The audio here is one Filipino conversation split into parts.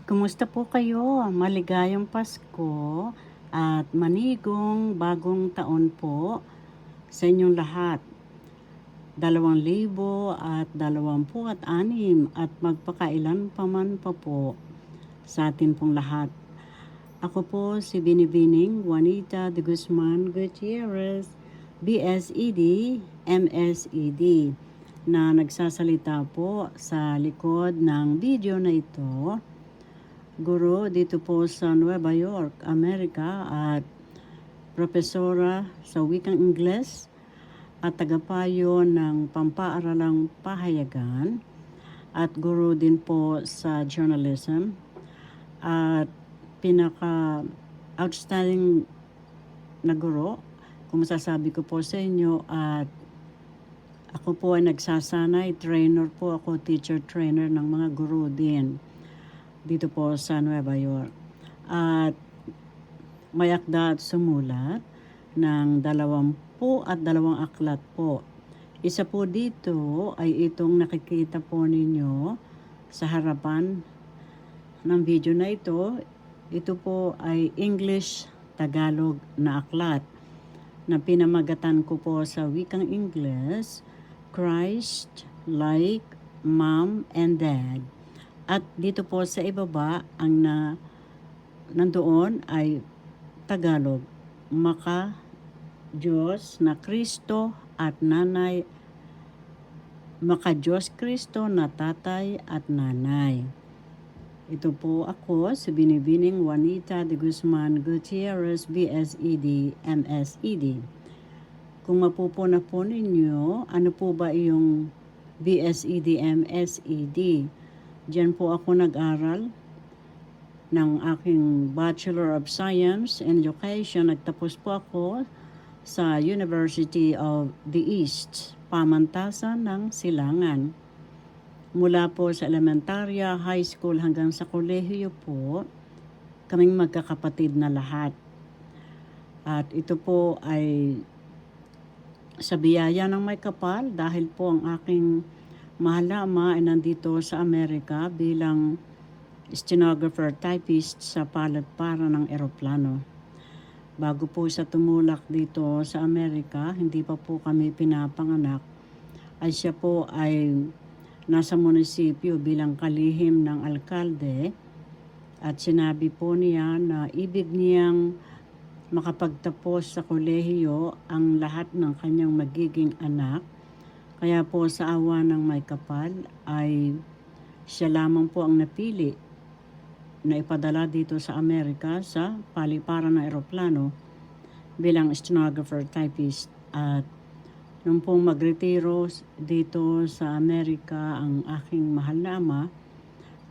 Kumusta po kayo? Maligayang Pasko at manigong bagong taon po sa inyong lahat. 2026 at magpakailan pa man pa po sa atin pong lahat. Ako po si Binibining Juanita de Guzman Gutierrez, BSED, MSED, na nagsasalita po sa likod ng video na ito. Guro dito po sa Nueva York, Amerika at propesora sa wikang Ingles at tagapayo ng pampaaralang pahayagan at guro din po sa journalism at pinaka-outstanding na guro kung masasabi ko po sa inyo. At ako po ay nagsasanay, trainer po ako, teacher trainer ng mga guro din dito po sa Nueva York. At may akda at sumulat ng 22 aklat po. Isa po dito ay itong nakikita po ninyo sa harapan ng video na ito. Ito po ay English-Tagalog na aklat na pinamagatan ko po sa wikang Ingles, Christ Like Mom and Dad. At dito po sa ibaba, ang nandoon ay Tagalog, maka Diyos na Kristo at nanay, maka Diyos Kristo na tatay at nanay. Ito po ako, si Binibining Juanita de Guzman Gutierrez, BSED, MSED. Kung mapupuna po ninyo, ano po ba yung BSED, MSED? Diyan po ako nag-aral ng aking Bachelor of Science in Education. Nagtapos po ako sa University of the East, Pamantasan ng Silangan. Mula po sa elementarya, high school hanggang sa kolehiyo po, kaming magkakapatid na lahat. At ito po ay sa biyaya ng may kapal dahil po ang aking mahal na ama ay nandito sa Amerika bilang stenographer typist sa palatpara ng eroplano. Bago po sa tumulak dito sa Amerika, hindi pa po kami pinapanganak, ay siya po ay nasa munisipyo bilang kalihim ng alkalde at sinabi po niya na ibig niyang makapagtapos sa kolehiyo ang lahat ng kanyang magiging anak. Kaya po sa awa ng may kapal ay siya lamang po ang napili na ipadala dito sa Amerika sa paliparan ng eroplano bilang stenographer typist. At nung pong magretiro dito sa Amerika ang aking mahal na ama,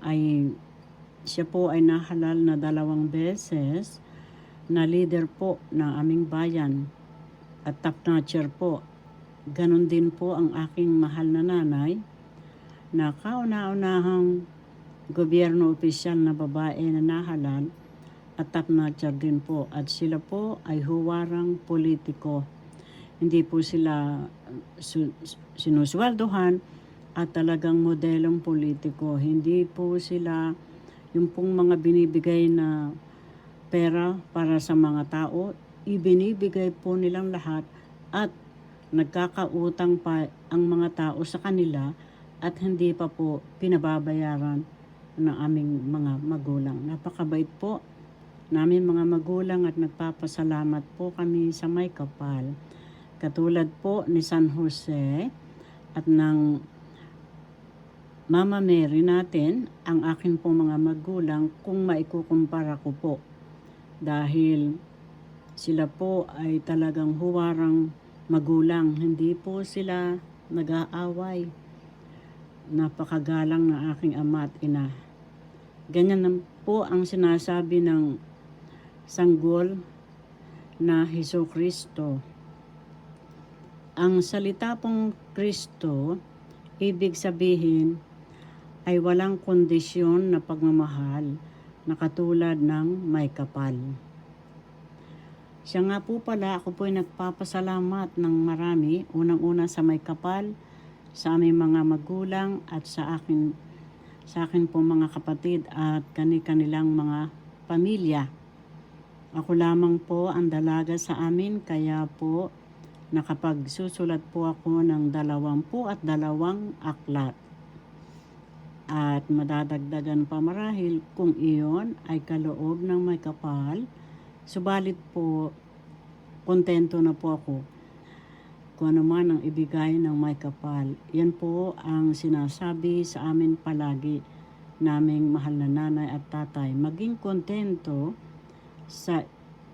ay siya po ay nahalal na 2 beses na leader po ng aming bayan at top notcher po. Ganon din po ang aking mahal na nanay na kauna-unahang gobyerno opisyal na babae na nahalal at top notcher din po. At sila po ay huwarang politiko. Hindi po sila sinusweldohan at talagang modelong politiko. Hindi po sila yung pong mga binibigay na pera para sa mga tao. Ibinibigay po nilang lahat at nagkakautang pa ang mga tao sa kanila at hindi pa po pinababayaran ng aming mga magulang. Napakabait po namin mga magulang at nagpapasalamat po kami sa may kapal. Katulad po ni San Jose at ng Mama Mary natin, ang akin po mga magulang kung maikukumpara ko po. Dahil sila po ay talagang huwarang magulang, hindi po sila nag-aaway. Napakagalang ng aking ama at ina. Ganyan po ang sinasabi ng sanggol na Hesukristo. Ang salita pong Kristo, ibig sabihin ay walang kondisyon na pagmamahal na katulad ng may kapal. Siya nga po pala, ako po ay nagpapasalamat ng marami, unang-una sa may kapal, sa aming mga magulang at sa sa akin po mga kapatid at kani-kanilang mga pamilya. Ako lamang po ang dalaga sa amin, kaya po nakapagsusulat po ako ng 22 aklat. At madadagdagan pa marahil kung iyon ay kaloob ng may kapal. Subalit po, kontento na po ako kung ano man ang ibigay ng may kapal. Yan po ang sinasabi sa amin palagi naming mahal na nanay at tatay. Maging kontento sa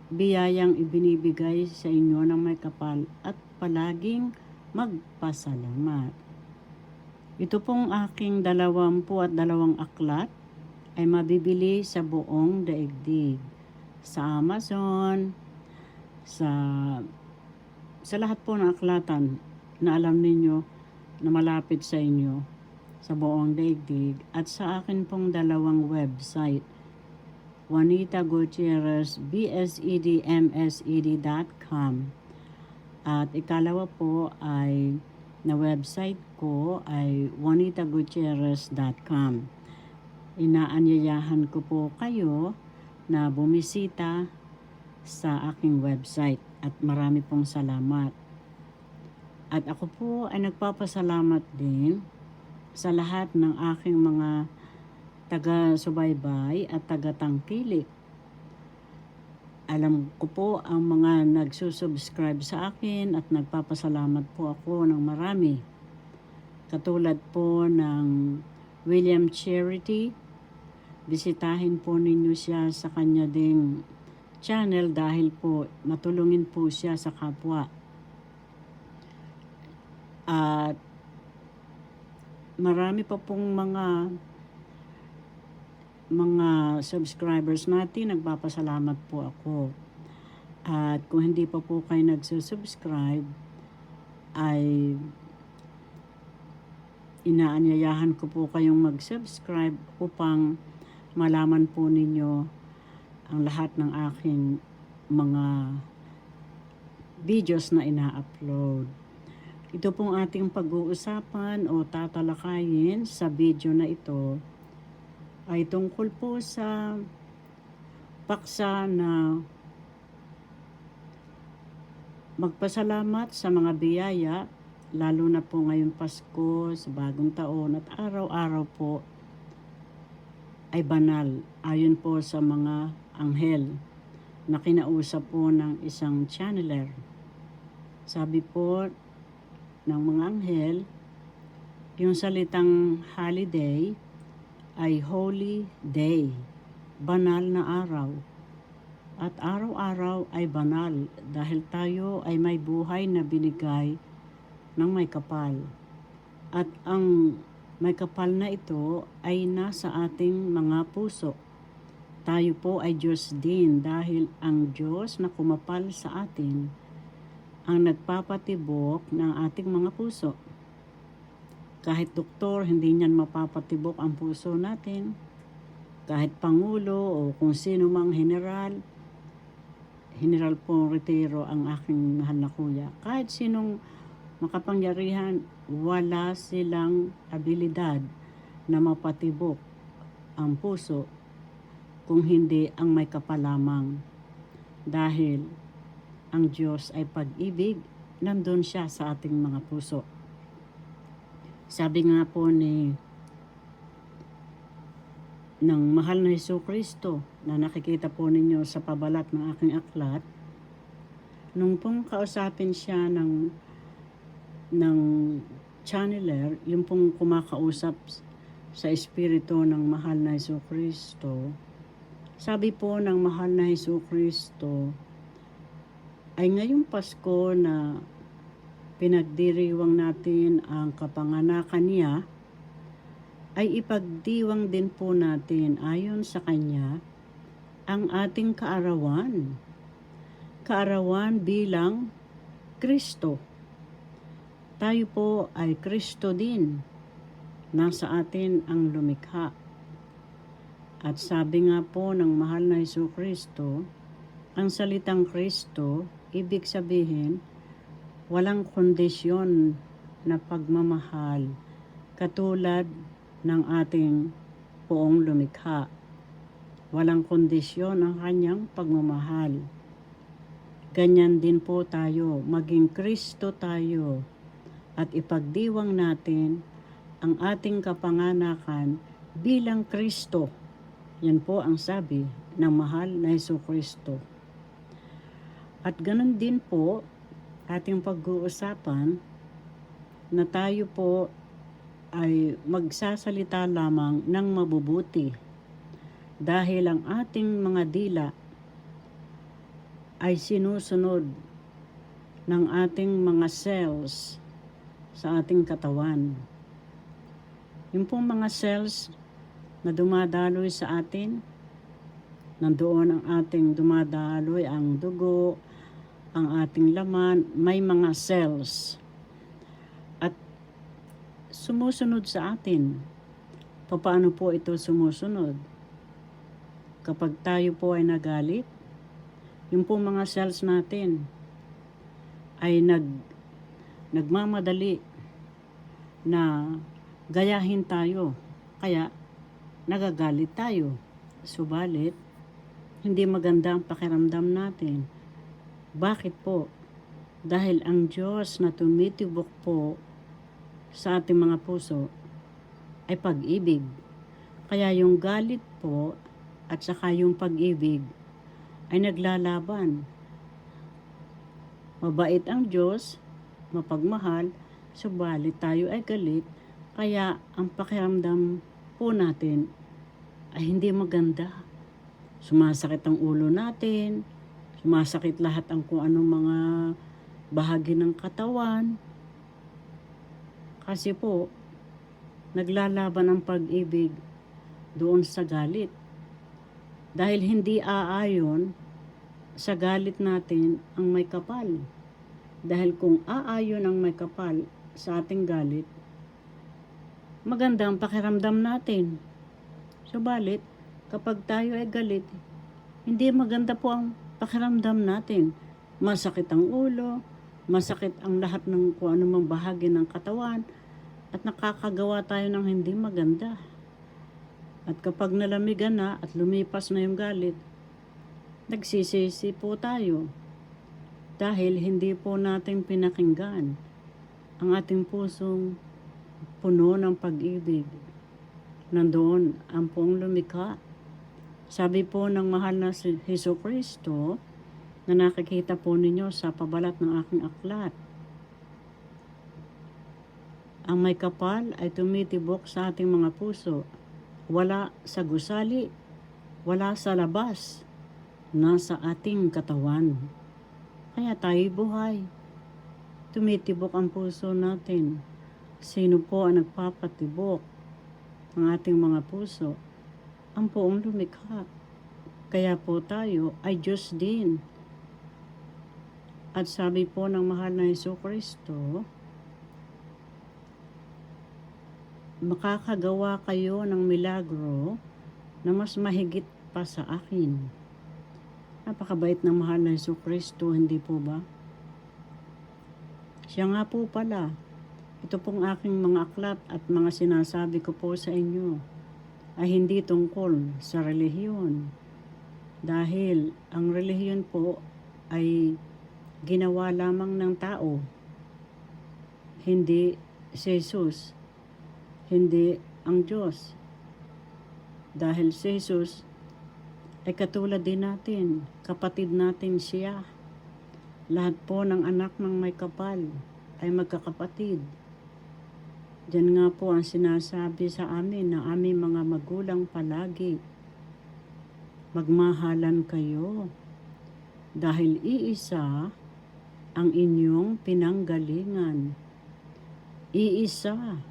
biyayang ibinibigay sa inyo ng may kapal at palaging magpasalamat. Ito pong aking 22 aklat ay mabibili sa buong daigdig. Sa Amazon, sa lahat po ng aklatan na alam ninyo na malapit sa inyo sa buong daigdig, at sa akin pong 2 website, Juanita Gutierrez bsedmsed.com, at ikalawa po ay na website ko ay juanitagutierrez.com. Inaanyayahan ko po kayo na bumisita sa aking website at marami pong salamat. At ako po ay nagpapasalamat din sa lahat ng aking mga taga-subaybay at taga-tangkilik. Alam ko po ang mga nagsusubscribe sa akin at nagpapasalamat po ako ng marami. Katulad po ng William Charity. Bisitahin po ninyo siya sa kanya ding channel dahil po matulungin po siya sa kapwa. At marami pa pong mga subscribers natin, nagpapasalamat po ako. At kung hindi pa po kayo nagsusubscribe, ay inaanyayahan ko po kayong mag-subscribe upang malaman po ninyo ang lahat ng aking mga videos na ina-upload. Ito pong ating pag-uusapan o tatalakayin sa video na ito ay tungkol po sa paksa na magpasalamat sa mga biyaya, lalo na po ngayong Pasko, sa bagong taon, at araw-araw po ay banal ayon po sa mga anghel na kinausap po ng isang channeler. Sabi po ng mga anghel, yung salitang holiday ay holy day, banal na araw. At araw-araw ay banal dahil tayo ay may buhay na binigay ng may kapal. At ang may kapal na ito ay nasa ating mga puso. Tayo po ay Diyos din dahil ang Diyos na kumapal sa atin ang nagpapatibok ng ating mga puso. Kahit doktor, hindi niyan mapapatibok ang puso natin. Kahit pangulo o kung sino mang general po retiro ang aking mahal na kuya. Kahit sinong makapangyarihan, wala silang abilidad na mapatibok ang puso kung hindi ang may kapal lamang. Dahil ang Diyos ay pag-ibig, nandun siya sa ating mga puso. Sabi nga po ng mahal na Jesucristo na nakikita po ninyo sa pabalat ng aking aklat, nung pong kausapin siya ng channeler, yung pong kumakausap sa espiritu ng mahal na Jesucristo, sabi po ng mahal na Jesucristo, ay ngayong Pasko na pinagdiriwang natin ang kapanganakan niya, ay ipagdiwang din po natin ayon sa kanya ang ating kaarawan. Kaarawan bilang Kristo. Tayo po ay Kristo din. Nasa atin ang lumikha. At sabi nga po ng mahal na Jesucristo, ang salitang Kristo, ibig sabihin, walang kondisyon na pagmamahal katulad ng ating poong lumikha. Walang kondisyon ang kanyang pagmamahal. Ganyan din po tayo, maging Kristo tayo at ipagdiwang natin ang ating kapanganakan bilang Kristo. Yan po ang sabi ng mahal na Jesucristo. At ganun din po ating pag-uusapan na tayo po ay magsasalita lamang ng mabubuti dahil ang ating mga dila ay sinusunod ng ating mga cells sa ating katawan. Yung pong mga cells na dumadaloy sa atin, nandoon ang ating dumadaloy ang dugo, ang ating laman, may mga cells. At sumusunod sa atin. Paano po ito sumusunod? Kapag tayo po ay nagalit, yung po mga cells natin ay nagmamadali na gayahin tayo. Kaya nagagalit tayo. Subalit, hindi maganda ang pakiramdam natin. Bakit po? Dahil ang Diyos na tumitibok po sa ating mga puso ay pag-ibig. Kaya yung galit po at saka yung pag-ibig ay naglalaban. Mabait ang Diyos, mapagmahal, subalit tayo ay galit, kaya ang pakiramdam po natin ay hindi maganda. Sumasakit ang ulo natin, sumasakit lahat ang kung anong mga bahagi ng katawan. Kasi po, naglalaban ang pag-ibig doon sa galit. Dahil hindi aayon sa galit natin ang may kapal. Dahil kung aayon ang may kapal sa ating galit, maganda ang pakiramdam natin. Subalit, kapag tayo ay galit, hindi maganda po ang pakiramdam natin. Masakit ang ulo, masakit ang lahat ng kung anumang bahagi ng katawan, at nakakagawa tayo ng hindi maganda. At kapag nalamigan na at lumipas na yung galit, nagsisisi po tayo dahil hindi po natin pinakinggan ang ating pusong puno ng pag-ibig. Nandoon ang poong lumikha. Sabi po ng mahal na si Jesucristo na nakikita po ninyo sa pabalat ng aking aklat. Ang may kapal ay tumitibok sa ating mga puso. Wala sa gusali, wala sa labas, nasa ating katawan. Kaya tayo buhay. Tumitibok ang puso natin. Sino po ang nagpapatibok ng ating mga puso? Ang poong lumikha. Kaya po tayo ay Diyos din. At sabi po ng mahal na Jesucristo, makakagawa kayo ng milagro na mas mahigit pa sa akin. Napakabait ng mahal na Jesucristo, hindi po ba? Siya nga po pala. Ito pong aking mga aklat at mga sinasabi ko po sa inyo ay hindi tungkol sa relihiyon. Dahil ang relihiyon po ay ginawa lamang ng tao. Hindi si Jesus. Hindi ang Diyos. Dahil si Jesus ay katulad din natin, kapatid natin siya. Lahat po ng anak ng may kapal ay magkakapatid. Diyan nga po ang sinasabi sa amin ng aming mga magulang palagi. Magmahalan kayo dahil iisa ang inyong pinanggalingan. Iisa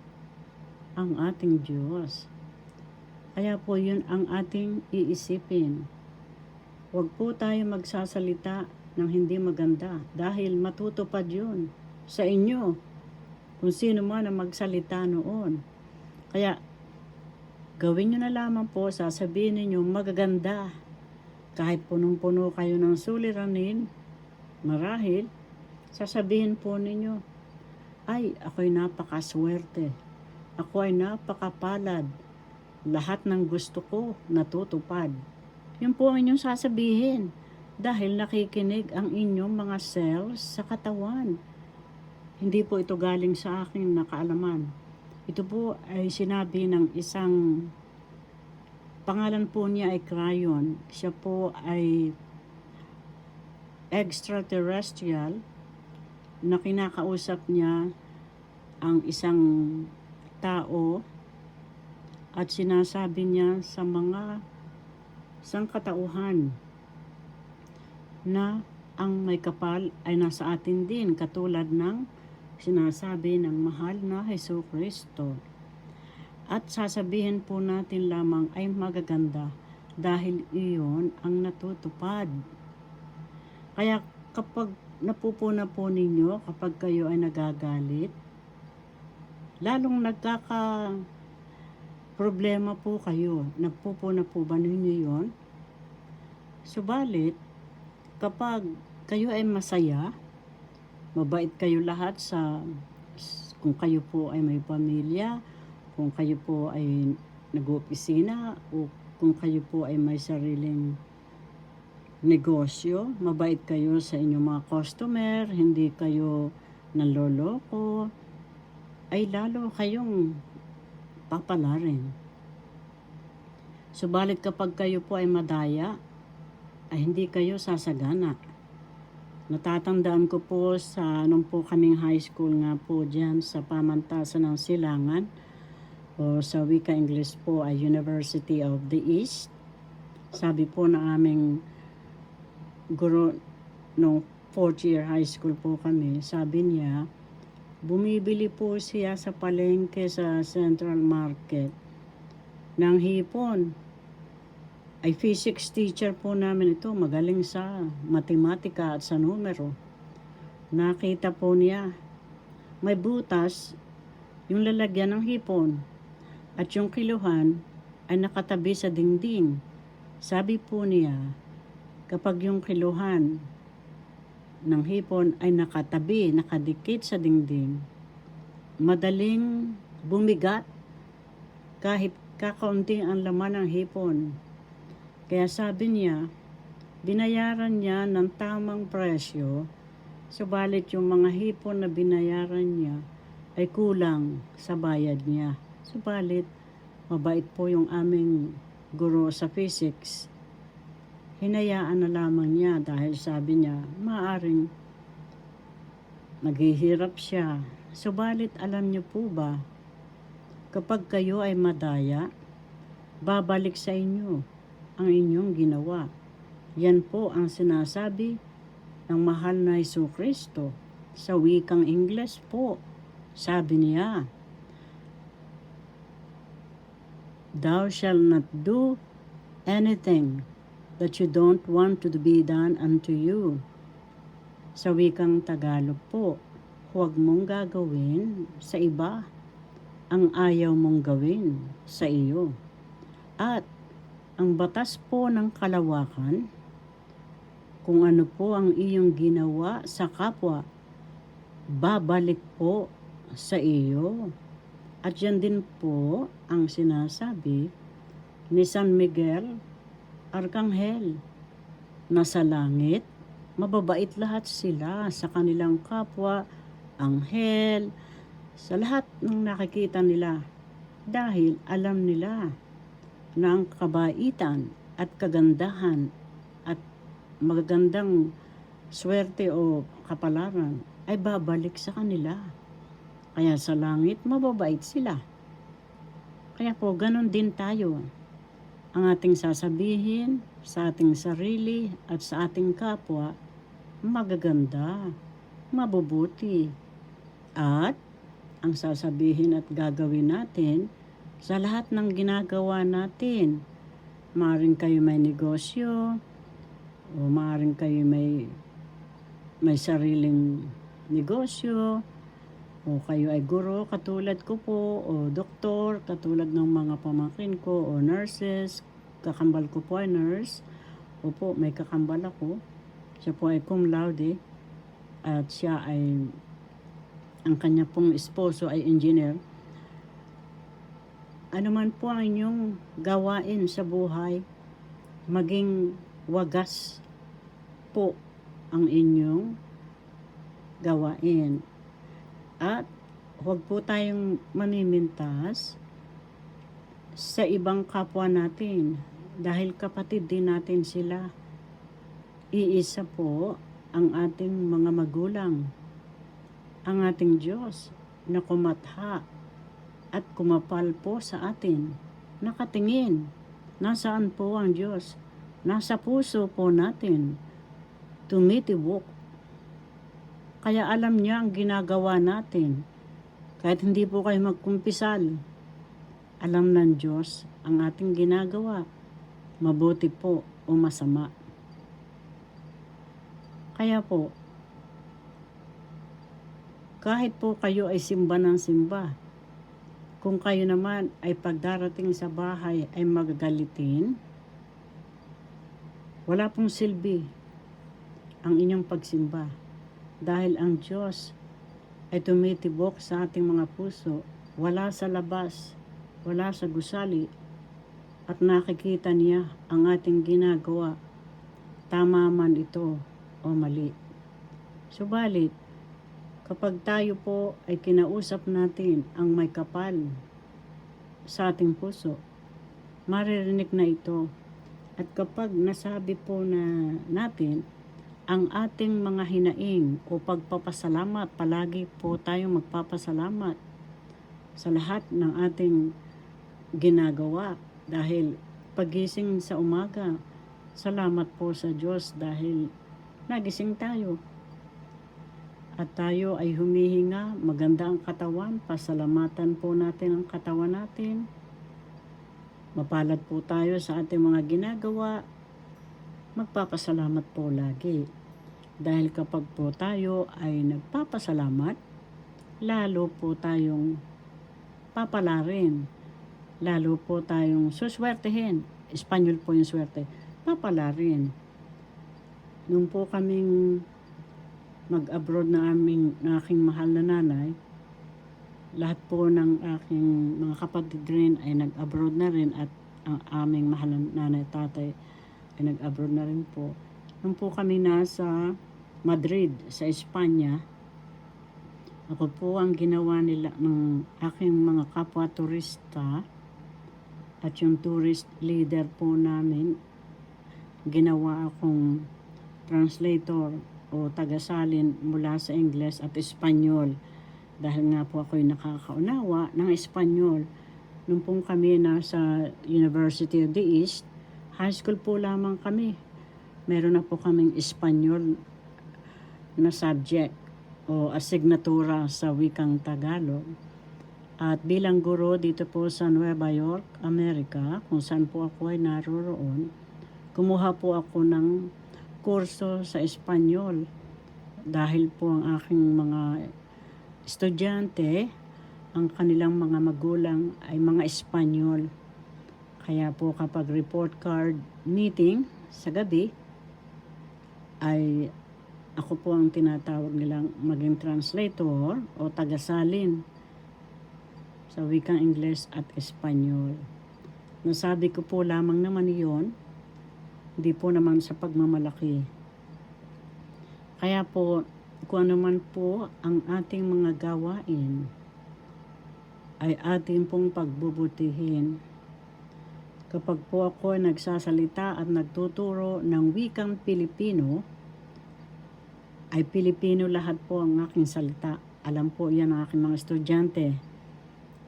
ang ating Diyos. Kaya po yun ang ating iisipin. Huwag po tayo magsasalita ng hindi maganda dahil matutupad yun sa inyo kung sino man ang magsalita noon. Kaya gawin nyo na lamang po, sasabihin ninyo magaganda. Kahit punong-puno kayo ng suliranin, marahil, sasabihin po ninyo, ay, ako'y napakaswerte. Ako ay napakapalad lahat ng gusto ko natutupad. Yun po ang inyong sasabihin dahil nakikinig ang inyong mga cells sa katawan. Hindi po ito galing sa aking nakaalaman. Ito po ay sinabi ng isang, pangalan po niya ay Cryon. Siya po ay extraterrestrial na kinakausap niya ang isang tao at sinasabi niya sa mga sangkatauhan na ang may kapal ay nasa atin din, katulad ng sinasabi ng mahal na Jesucristo. At sasabihin po natin lamang ay magaganda dahil iyon ang natutupad. Kaya kapag napupuna po ninyo, kapag kayo ay nagagalit, lalong problema po kayo. Nagpupuna po ba ninyo yon? Subalit, kapag kayo ay masaya, mabait kayo lahat kung kayo po ay may pamilya, kung kayo po ay nag-opisina, o kung kayo po ay may sariling negosyo, mabait kayo sa inyong mga customer, hindi kayo nanloloko, ay lalo kayong papalarin. Subalit kapag kayo po ay madaya, ay hindi kayo sasagana. Natatandaan ko po nung po kaming high school nga po dyan sa pamantasan ng Silangan, o sa wika English po ay University of the East. Sabi po na aming guro nung 4th year high school po kami, sabi niya, bumibili po siya sa palengke sa Central Market ng hipon. Ay physics teacher po namin ito, magaling sa matematika at sa numero. Nakita po niya, may butas yung lalagyan ng hipon at yung kiluhan ay nakatabi sa dingding. Sabi po niya, kapag yung kiluhan ng hipon ay nakatabi, nakadikit sa dingding, madaling bumigat kahit kakaunti ang laman ng hipon. Kaya sabi niya, binayaran niya ng tamang presyo, subalit yung mga hipon na binayaran niya ay kulang sa bayad niya. Subalit, mabait po yung aming guro sa physics. Hinayaan na lamang niya dahil sabi niya, maaring naghihirap siya. Subalit alam niyo po ba, kapag kayo ay madaya, babalik sa inyo ang inyong ginawa. Yan po ang sinasabi ng mahal na Jesucristo sa wikang Ingles po. Sabi niya, thou shalt not do anything that you don't want to be done unto you. Sa wikang Tagalog po, huwag mong gagawin sa iba ang ayaw mong gawin sa iyo. At ang batas po ng kalawakan, kung ano po ang iyong ginawa sa kapwa, babalik po sa iyo. At yan din po ang sinasabi ni San Miguel Arkanghel, na sa langit, mababait lahat sila sa kanilang kapwa, anghel, sa lahat ng nakikita nila. Dahil alam nila na ang kabaitan at kagandahan at magagandang swerte o kapalaran ay babalik sa kanila. Kaya sa langit, mababait sila. Kaya po, ganon din tayo. Ang ating sasabihin sa ating sarili at sa ating kapwa, magaganda, mabubuti. At ang sasabihin at gagawin natin sa lahat ng ginagawa natin. Maaaring kayo may negosyo, o maaaring kayo may sariling negosyo, o kayo ay guro katulad ko po, o doktor katulad ng mga pamangkin ko, o nurses, kakambal ko po ay nurse. Opo, may kakambal ako. Siya po ay cum laude at siya ay, ang kanya pong esposo ay engineer. ano man po ang inyong gawain sa buhay, maging wagas po ang inyong gawain. At huwag po tayong mamimintas sa ibang kapwa natin dahil kapatid din natin sila. Iisa po ang ating mga magulang, ang ating Diyos na kumatha at kumapal po sa atin. Nakatingin. Nasaan po ang Diyos? Nasa puso po natin. Tumitibok. Kaya alam niya ang ginagawa natin. Kahit hindi po kayo magkumpisal, alam ng Diyos ang ating ginagawa. Mabuti po o masama. Kaya po, kahit po kayo ay simba ng simba, kung kayo naman ay pagdarating sa bahay ay magagalitin, wala pong silbi ang inyong pagsimba. Dahil ang Diyos ay tumitibok sa ating mga puso, wala sa labas, wala sa gusali, at nakikita niya ang ating ginagawa, tama man ito o mali. Subalit, kapag tayo po ay kinausap natin ang may kapal sa ating puso, maririnig na ito. At kapag nasabi po na natin ang ating mga hinaing o pagpapasalamat, palagi po tayong magpapasalamat sa lahat ng ating ginagawa. Dahil pagising sa umaga, salamat po sa Diyos dahil nagising tayo. At tayo ay humihinga, maganda ang katawan, pasalamatan po natin ang katawan natin. Mapalad po tayo sa ating mga ginagawa, magpapasalamat po lagi. Dahil kapag po tayo ay nagpapasalamat, lalo po tayong papalarin. Lalo po tayong suswertehin. Espanyol po yung swerte. Papalarin. Nung po kaming mag-abroad na aking mahal na nanay, lahat po ng aking mga kapatid rin ay nag-abroad na rin at ang aming mahal na nanay tatay ay nag-abroad na rin po. Nung po kami nasa Madrid, sa Espanya, ako po ang ginawa nila ng aking mga kapwa turista at yung tourist leader po namin, ginawa akong translator o tagasalin mula sa Ingles at Espanyol. Dahil nga po ako'y nakakaunawa ng Espanyol. Nung pong kami nasa University of the East, high school po lamang kami. Meron na po kaming Espanyol na subject o asignatura sa wikang Tagalog. At bilang guro dito po sa Nueva York, Amerika, kung saan po ako ay naroroon, kumuha po ako ng kurso sa Espanyol. Dahil po ang aking mga estudyante, ang kanilang mga magulang ay mga Espanyol. Kaya po kapag report card meeting sa gabi, ay ako po ang tinatawag nilang maging translator o tagasalin sa wikang Ingles at Espanyol. Nasabi ko po lamang naman iyon, hindi po naman sa pagmamalaki. Kaya po, kung ano man po ang ating mga gawain, ay ating pong pagbubutihin. Kapag po ako nagsasalita at nagtuturo ng wikang Pilipino, ay Pilipino lahat po ang aking salita. Alam po yan ang aking mga estudyante.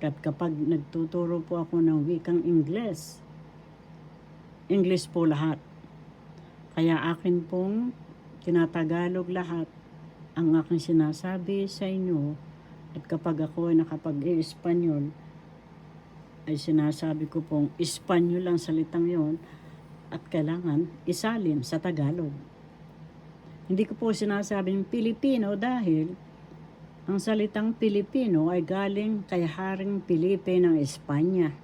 At kapag nagtuturo po ako ng wikang Ingles, English po lahat. Kaya akin pong tinatagalog lahat ang aking sinasabi sa inyo. At kapag ako ay nakapag-e-Espanyol, ay sinasabi ko pong Espanyol ang salitang yon at kailangan isalin sa Tagalog. Hindi ko po sinasabing Pilipino dahil ang salitang Pilipino ay galing kay Haring Felipe ng Espanya.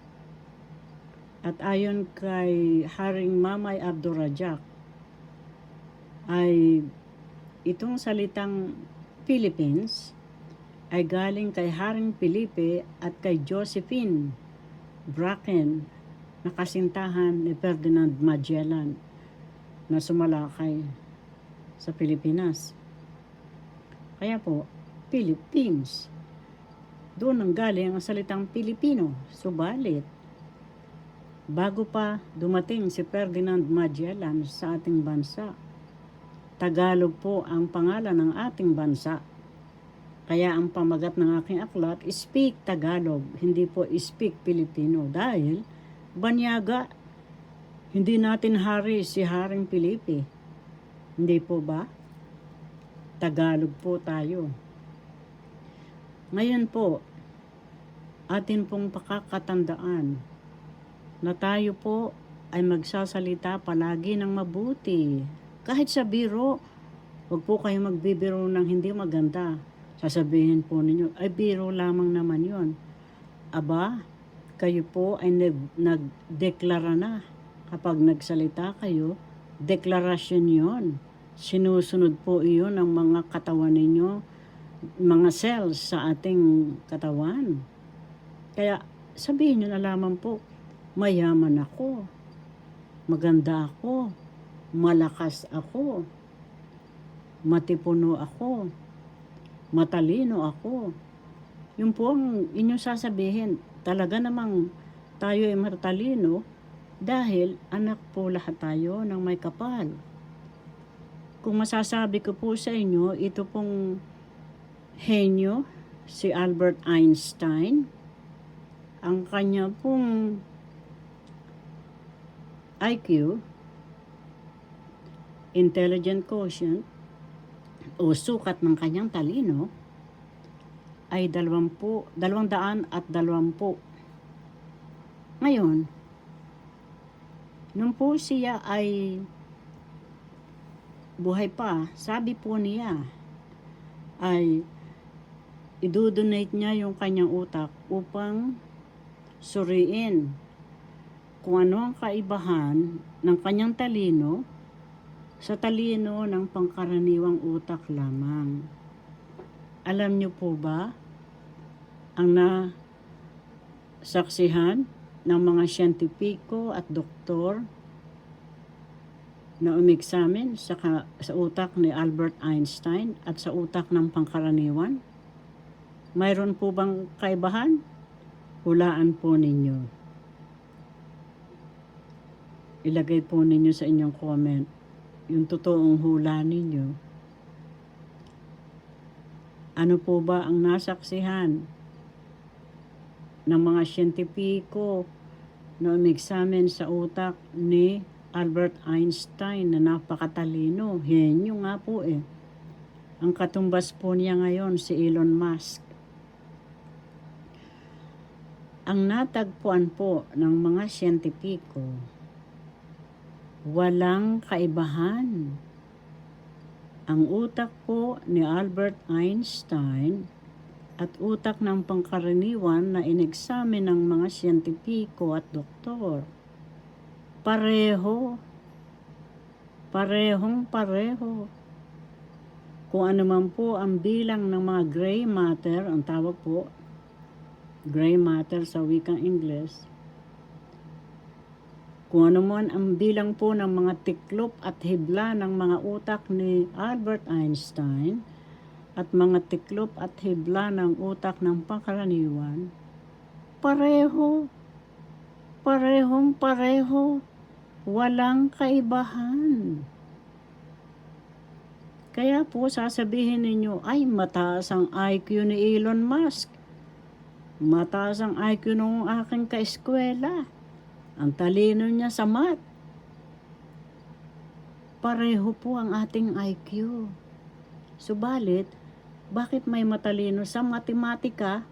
At ayon kay Haring Mamay Abdurrahman, ay itong salitang Philippines ay galing kay Haring Felipe at kay Josephine Bracken na kasintahan ni Ferdinand Magellan na sumalakay sa Pilipinas. Kaya po, Philippines. Doon ang galing ang salitang Pilipino. Subalit, bago pa dumating si Ferdinand Magellan sa ating bansa, Tagalog po ang pangalan ng ating bansa. Kaya ang pamagat ng aking aklat, Speak Tagalog, hindi po Speak Filipino. Dahil, banyaga, hindi natin hari si Haring Pilipi. Hindi po ba? Tagalog po tayo. Ngayon po, atin pong pakakatandaan na tayo po ay magsasalita palagi ng mabuti. Kahit sa biro, huwag po kayo magbibiro ng hindi maganda. Sasabihin po ninyo, ay biro lamang naman yon. Aba, kayo po ay nagdeklara na. Kapag nagsalita kayo, deklarasyon yon. Sinusunod po iyon ng mga katawan ninyo, mga cells sa ating katawan. Kaya sabihin nyo na lamang po, mayaman ako, maganda ako, malakas ako, matipuno ako, matalino ako. Yun po ang inyong sasabihin. Talaga namang tayo ay matalino dahil anak po lahat tayo ng may kapal. Kung masasabi ko po sa inyo, ito pong henyo, si Albert Einstein, ang kanya pong IQ, intelligent quotient, o sukat ng kanyang talino, ay 220. Ngayon, nung po siya ay buhay pa, sabi po niya, ay idodonate niya yung kanyang utak upang suriin kung ano ang kaibahan ng kanyang talino sa talino ng pangkaraniwang utak lamang. Alam niyo po ba ang nasaksihan ng mga siyentipiko at doktor na umeksamin sa utak ni Albert Einstein at sa utak ng pangkaraniwan? Mayroon po bang kaibahan? Hulaan po ninyo. Ilagay po ninyo sa inyong comment yung totoong hula ninyo. Ano po ba ang nasaksihan ng mga siyentipiko na umeksamin sa utak ni Albert Einstein na napakatalino? Henyo nga po eh. Ang katumbas po niya ngayon si Elon Musk. Ang natagpuan po ng mga siyentipiko, walang kaibahan. Ang utak po ni Albert Einstein at utak ng pangkaraniwan na ineksamin ng mga siyentipiko at doktor, pareho. Parehong-pareho. Kung ano man po ang bilang ng mga gray matter, ang tawag po, gray matter sa wikang Ingles, kung ano man ang bilang po ng mga tiklop at hibla ng mga utak ni Albert Einstein at mga tiklop at hibla ng utak ng pangkaraniwan, pareho. Parehong-pareho. Walang kaibahan. Kaya po sasabihin ninyo, ay mataas ang IQ ni Elon Musk. Mataas ang IQ ng aking kaeskwela. Ang talino niya sa math. Pareho po ang ating IQ. Subalit, bakit may matalino sa matematika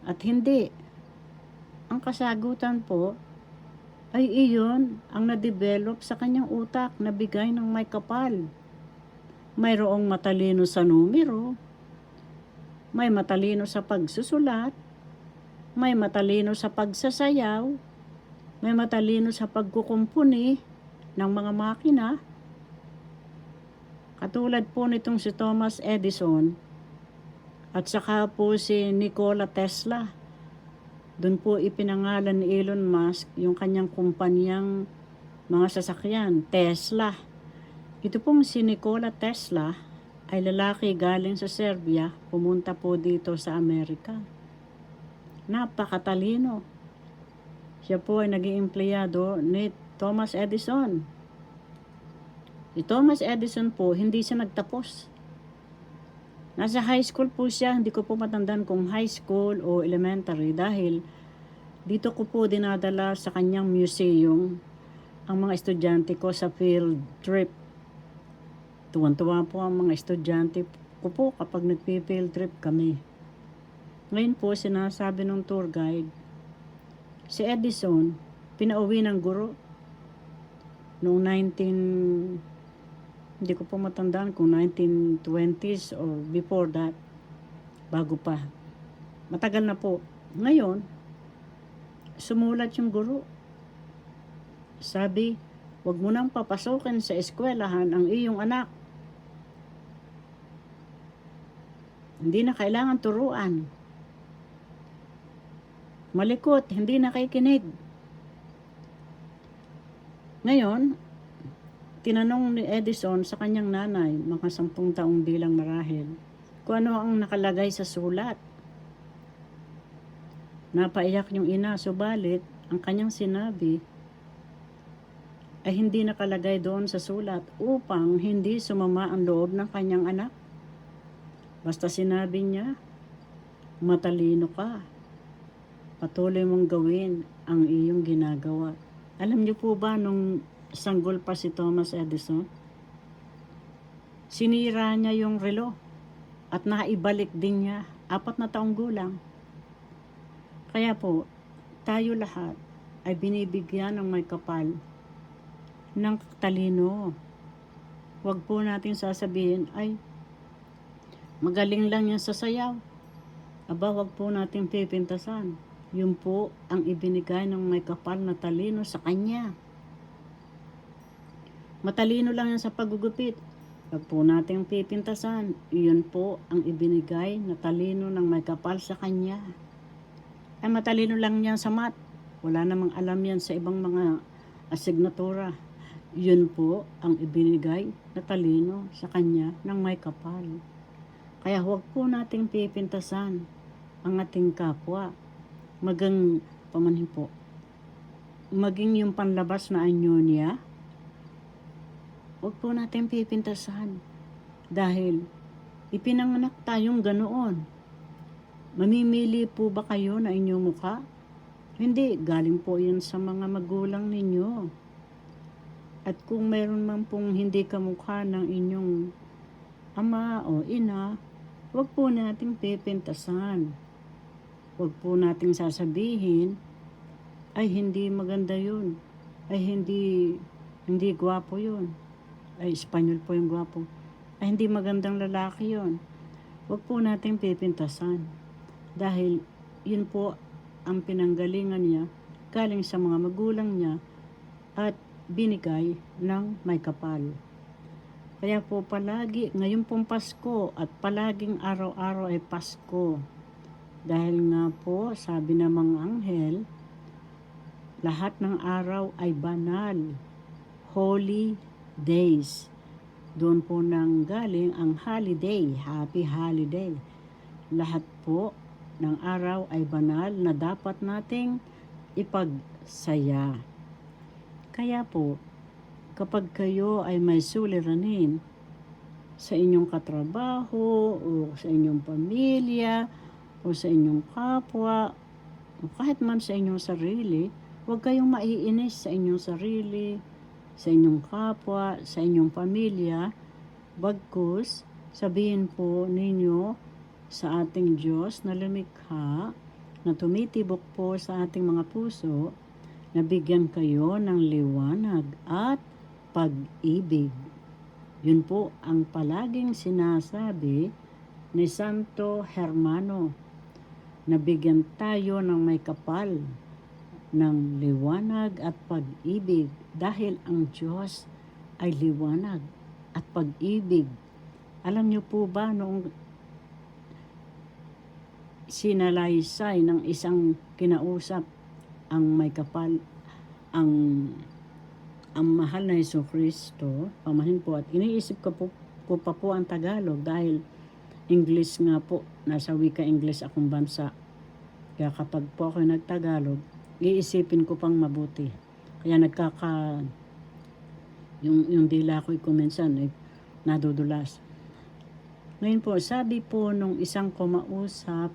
at hindi? Ang kasagutan po ay iyon ang na-develop sa kanyang utak na bigay ng may kapal. Mayroong matalino sa numero, may matalino sa pagsusulat, may matalino sa pagsasayaw, may matalino sa pagkukumpuni ng mga makina. Katulad po nitong si Thomas Edison at saka po si Nikola Tesla Doon po ipinangalan ni Elon Musk yung kanyang kumpanyang mga sasakyan, Tesla. Ito pong si Nikola Tesla ay lalaki galing sa Serbia, pumunta po dito sa Amerika. Napakatalino. Siya po ay naging empleyado ni Thomas Edison. Si Thomas Edison po, hindi siya nagtapos. Nasa high school po siya, hindi ko po matandaan kung high school o elementary dahil dito ko po dinadala sa kanyang museum ang mga estudyante ko sa field trip. Tuwan-tuwa po ang mga estudyante ko po kapag nagpi-field trip kami. Ngayon po sinasabi ng tour guide, si Edison, pinauwi ng guro noong hindi ko po matandaan kung 1920s or before that, bago pa. Matagal na po. Ngayon, sumulat yung guro. Sabi, huwag mo nang papasukin sa eskwelahan ang iyong anak. Hindi na kailangan turuan. Malikot, hindi nakikinig. Ngayon, tinanong ni Edison sa kanyang nanay, mga 10 taong bilang marahil, kung ano ang nakalagay sa sulat. Napaiyak yung ina, subalit ang kanyang sinabi ay hindi nakalagay doon sa sulat upang hindi sumama ang loob ng kanyang anak. Basta sinabi niya, matalino ka. Patuloy mong gawin ang iyong ginagawa. Alam niyo po ba nung sanggol pa si Thomas Edison, sinira niya yung relo at naibalik din niya 4 na taong gulang. Kaya po, tayo lahat ay binibigyan ng may kapal ng talino. Huwag po natin sasabihin, ay, magaling lang yan sa sayaw. Aba, huwag po natin pipintasan. Yun po ang ibinigay ng may kapal na talino sa kanya. Matalino lang yan sa paggugupit. Huwag po natin pipintasan. Iyon po ang ibinigay na talino ng may kapal sa kanya. Ay matalino lang yan sa math. Wala namang alam yan sa ibang mga asignatura. Yun po ang ibinigay na talino sa kanya ng may kapal. Kaya huwag po nating pipintasan ang ating kapwa. Maging yung panlabas na anyo niya, huwag po natin pipintasan dahil ipinanganak tayong ganoon. Mamimili po ba kayo na inyong mukha? Hindi, galing po yun sa mga magulang ninyo. At kung meron man pong hindi kamukha ng inyong ama o ina, huwag po nating pipintasan. Huwag po nating sasabihin, ay hindi maganda yun, ay hindi gwapo yun. Ay, Espanyol po yung gwapo. Ay, hindi magandang lalaki yon. Huwag po natin pipintasan. Dahil, yun po ang pinanggalingan niya, galing sa mga magulang niya, at binigay ng may kapal. Kaya po palagi, ngayon pong Pasko, at palaging araw-araw ay Pasko. Dahil nga po, sabi ng mga anghel, lahat ng araw ay banal. Holy days. Doon po nang galing ang holiday, happy holiday. Lahat po ng araw ay banal na dapat nating ipagsaya. Kaya po, kapag kayo ay may suliranin sa inyong katrabaho o sa inyong pamilya o sa inyong kapwa o kahit man sa inyong sarili, huwag kayong maiinis sa inyong sarili, sa inyong kapwa, sa inyong pamilya, bagkus sabihin po ninyo sa ating Diyos na lumikha, na tumitibok po sa ating mga puso, na bigyan kayo ng liwanag at pag-ibig. Yun po ang palaging sinasabi ni Santo Hermano, na bigyan tayo ng may kapal ng liwanag at pag-ibig dahil ang Diyos ay liwanag at pag-ibig. Alam niyo po ba noong sinalaysay ng isang kinausap ang may kapal, ang mahal na Jesucristo, pamahin po, at iniisip ko pa po ang Tagalog dahil English nga po, nasa wika English akong bansa. Kaya kapag po ako nagtagalog, iisipin ko pang mabuti. Kaya yung dila ko'y kuminsan nadudulas. Ngayon po, sabi po nung isang kumausap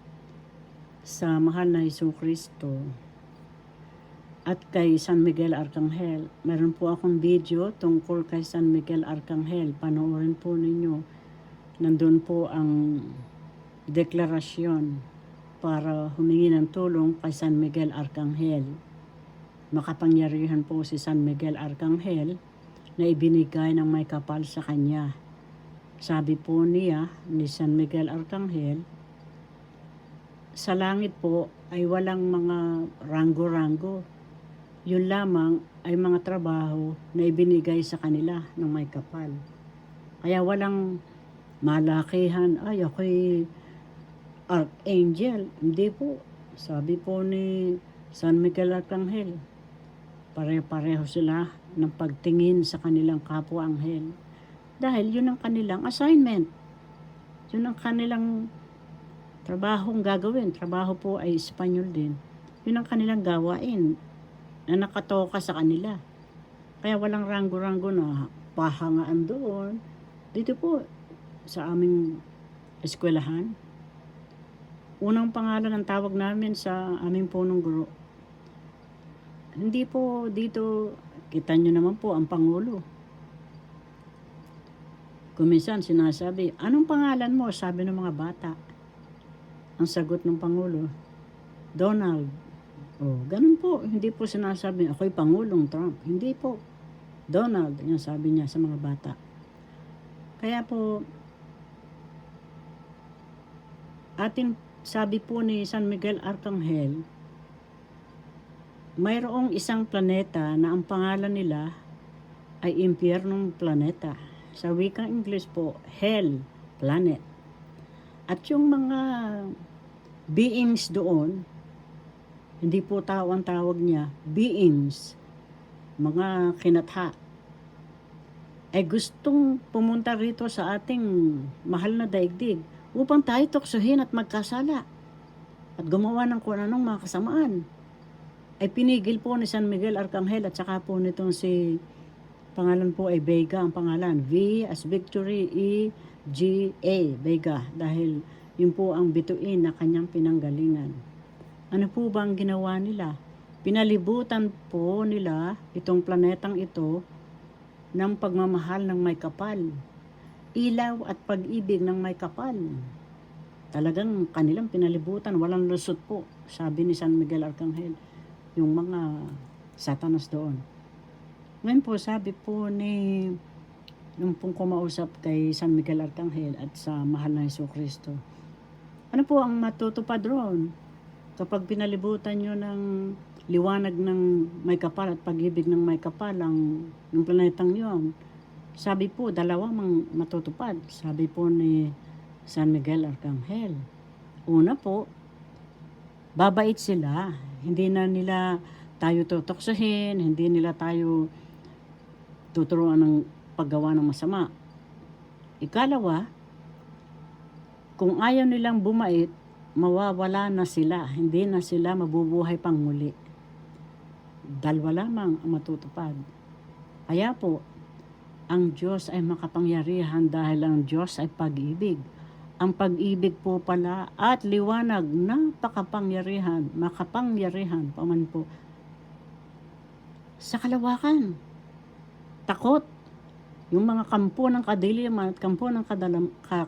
sa mahal na Jesucristo at kay San Miguel Arcangel. Meron po akong video tungkol kay San Miguel Arcangel. Panoorin po ninyo. Nandun po ang deklarasyon para humingi ng tulong kay San Miguel Arcangel. Makapangyarihan po si San Miguel Arcangel na ibinigay ng may kapal sa kanya. Sabi po niya ni San Miguel Arcangel, sa langit po ay walang mga ranggo-ranggo. Yun lamang ay mga trabaho na ibinigay sa kanila ng may kapal. Kaya walang malakihan, ay ako'y archangel. Hindi po. Sabi po ni San Miguel Arcangel, pare-pareho sila ng pagtingin sa kanilang kapwa-anghel. Dahil yun ang kanilang assignment. Yun ang kanilang trabahong gagawin. Trabaho po ay Espanyol din. Yun ang kanilang gawain na nakatoka sa kanila. Kaya walang ranggo-ranggo na pahangaan doon. Dito po sa aming eskwelahan, unang pangalan ang tawag namin sa aming punong guro. Hindi po dito, kita nyo naman po ang Pangulo. Kuminsan sinasabi, anong pangalan mo? Sabi ng mga bata. Ang sagot ng Pangulo, Donald. Oh, ganun po. Hindi po sinasabi, ako'y Pangulong Trump. Hindi po. Donald, yung sabi niya sa mga bata. Kaya po, sabi po ni San Miguel Arcangel, mayroong isang planeta na ang pangalan nila ay impyernong planeta. Sa wikang English po, hell planet. At yung mga beings doon, hindi po tao ang tawag niya, beings, mga kinatha, ay gustong pumunta rito sa ating mahal na daigdig upang tayo tuksohin at magkasala at gumawa ng kung anong mga kasamaan. Ay pinigil po ni San Miguel Arcangel at saka po nitong si, pangalan po ay Vega ang pangalan, V as Victory, E, G, A, Vega, dahil yun po ang bituin na kanyang pinanggalingan. Ano po ba ang ginawa nila? Pinalibutan po nila itong planetang ito ng pagmamahal ng may kapal. Ilaw at pag-ibig ng may kapal. Talagang kanilang pinalibutan, walang lusot po, sabi ni San Miguel Arcangel, yung mga satanas doon. Ngayon po, sabi po ni nung pong kumausap kay San Miguel Arcangel at sa mahal na Jesucristo, ano po ang matutupad roon? Kapag pinalibutan nyo ng liwanag ng may kapal at pag-ibig ng may kapal ng planetang yun, sabi po, dalawang matutupad. Sabi po ni San Miguel Arcangel, una po, babait sila. Hindi na nila tayo tutoksahin, hindi nila tayo tuturuan ng paggawa ng masama. Ikalawa, kung ayaw nilang bumait, mawawala na sila, hindi na sila mabubuhay pang muli. Dalawa lamang ang matutupad. Kaya po, ang Diyos ay makapangyarihan dahil ang Diyos ay pag-ibig. Ang pag-ibig po pala at liwanag, napakapangyarihan, makapangyarihan, paman po, sa kalawakan. Takot, yung mga kampo ng kadiliman at kampo ng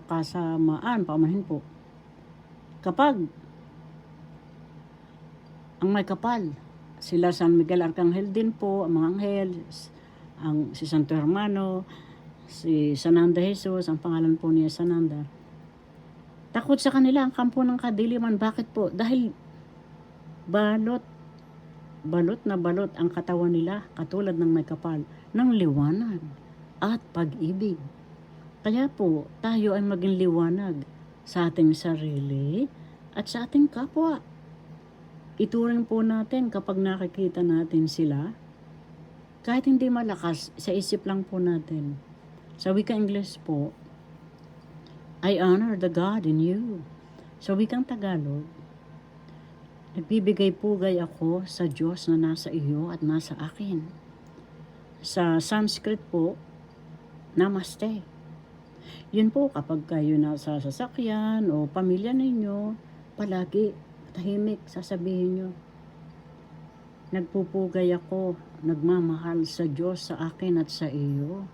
kasamaan, pamanhin po. Kapag ang may kapal, sila San Miguel Arcangel din po, ang mga anghel, si Santo Hermano, si Sananda Jesus, ang pangalan po niya Sananda. Takot sa kanila ang kampo ng kadiliman. Bakit po? Dahil balot na balot ang katawan nila, katulad ng may kapal, ng liwanag at pag-ibig. Kaya po, tayo ay maging liwanag sa ating sarili at sa ating kapwa. Ituring po natin kapag nakikita natin sila, kahit hindi malakas, sa isip lang po natin. Sa wikang Ingles po, I honor the God in you. Sa wikang Tagalog, nagbibigay pugay ako sa Diyos na nasa iyo at nasa akin. Sa Sanskrit po, Namaste. Yun po kapag kayo nasa sasakyan o pamilya ninyo, palagi tahimik sasabihin nyo, nagpupugay ako, nagmamahal sa Diyos sa akin at sa iyo.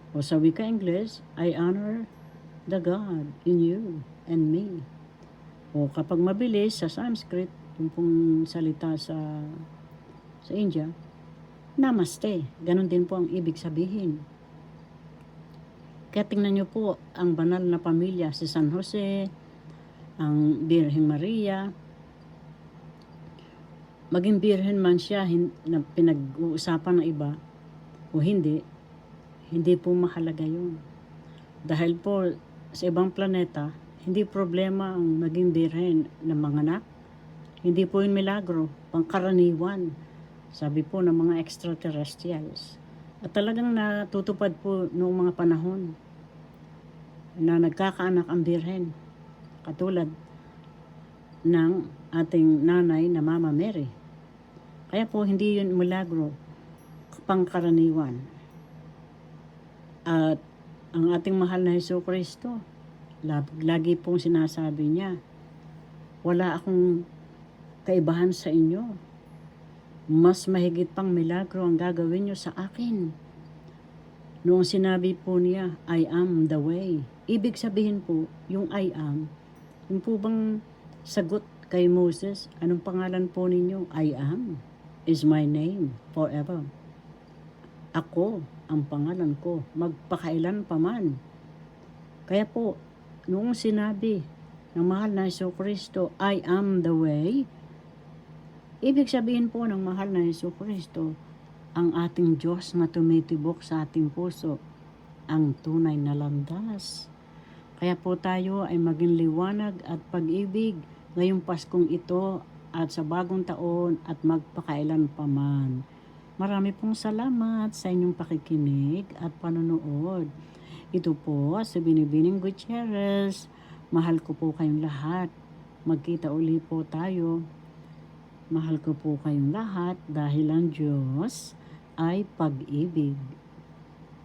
O sa wika English, I honor the God in you and me. O kapag mabilis sa Sanskrit, yung pong salita sa India, Namaste. Ganon din po ang ibig sabihin. Kaya tingnan nyo po, ang banal na pamilya, si San Jose, ang Birheng Maria, maging birhen man siya na pinag-uusapan ng iba o hindi po mahalaga yun. Dahil po sa ibang planeta, hindi problema ang maging birhen ng mga anak. Hindi po yun milagro, pangkaraniwan. Sabi po ng mga extraterrestrials. At talagang natutupad po noong mga panahon na nagkakaanak ang birhen. Katulad ng ating nanay na Mama Mary. Kaya po hindi yun milagro, pangkaraniwan. At ang ating mahal na Jesucristo, lagi pong sinasabi niya, wala akong kaibahan sa inyo. Mas mahigit pang milagro ang gagawin niyo sa akin. Noong sinabi po niya, I am the way. Ibig sabihin po, yung I am, yung po bang sagot kay Moses, anong pangalan po ninyo? I am is my name forever. Ako ang pangalan ko, magpakailan pa man. Kaya po, noong sinabi ng mahal na Jesucristo, I am the way, ibig sabihin po ng mahal na Jesucristo, ang ating Diyos na tumitibok sa ating puso, ang tunay na landas. Kaya po tayo ay maging liwanag at pag-ibig ngayong Paskong ito at sa bagong taon at magpakailan pa man. Marami pong salamat sa inyong pakikinig at panonood. Ito po sa Binibining Gutierrez. Mahal ko po kayong lahat. Magkita uli po tayo. Mahal ko po kayong lahat dahil ang Diyos ay pag-ibig.